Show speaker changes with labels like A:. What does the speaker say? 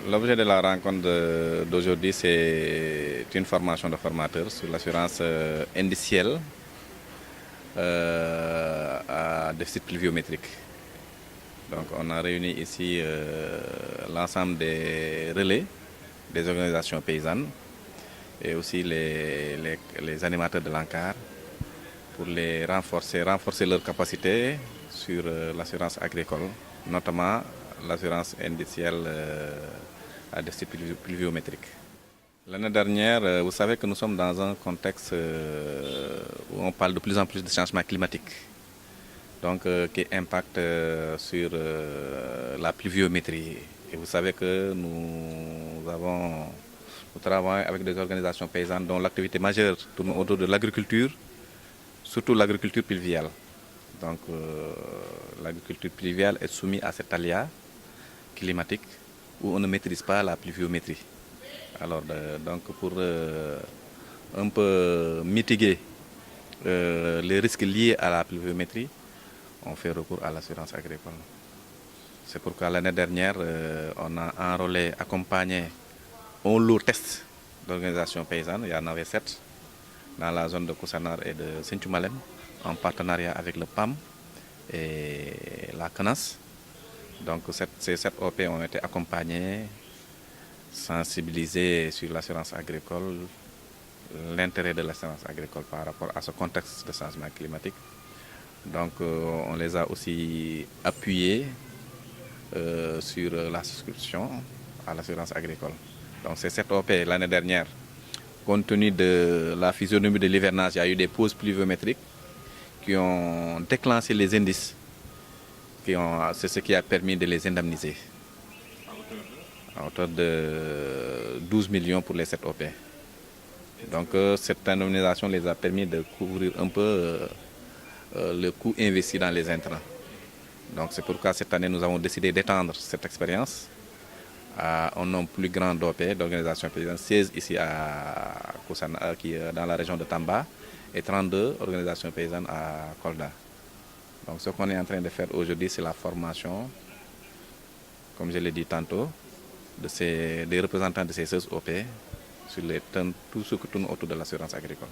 A: L'objet de la rencontre d'aujourd'hui, c'est une formation de formateurs sur l'assurance indicielle à déficit pluviométrique. Donc, on a réuni ici l'ensemble des relais des organisations paysannes et aussi les animateurs de l'ANCAR pour les renforcer leurs capacités sur l'assurance agricole, notamment l'assurance indicielle à déficit pluviométrique. L'année dernière, vous savez que nous sommes dans un contexte où on parle de plus en plus de changement climatique, donc qui impacte sur la pluviométrie. Et vous savez que nous travaillons avec des organisations paysannes dont l'activité majeure tourne autour de l'agriculture, surtout l'agriculture pluviale. Donc l'agriculture pluviale est soumise à cet aléa climatique où on ne maîtrise pas la pluviométrie. Alors donc pour un peu mitiguer les risques liés à la pluviométrie, on fait recours à l'assurance agricole. C'est pourquoi l'année dernière, on a enrôlé, accompagné un lourd test d'organisations paysannes, il y en avait 7, dans la zone de Koussanar et de Sinthioumalem, en partenariat avec le PAM et la CNAS. Donc ces 7 OP ont été accompagnés, sensibilisés sur l'assurance agricole, l'intérêt de l'assurance agricole par rapport à ce contexte de changement climatique. Donc on les a aussi appuyés sur la souscription à l'assurance agricole. Donc ces 7 OP l'année dernière, compte tenu de la physionomie de l'hivernage, il y a eu des pauses pluviométriques qui ont déclenché les indices. C'est ce qui a permis de les indemniser à hauteur de 12 millions pour les 7 OP. Donc cette indemnisation les a permis de couvrir un peu le coût investi dans les intrants. Donc c'est pourquoi cette année nous avons décidé d'étendre cette expérience à un nombre plus grand d'OP, d'organisations paysannes, 16 ici à Koussanar, dans la région de Tamba, et 32 organisations paysannes à Kolda. Donc ce qu'on est en train de faire aujourd'hui, c'est la formation, comme je l'ai dit tantôt, des représentants de ces 16 OP sur tout ce qui tourne autour de l'assurance agricole.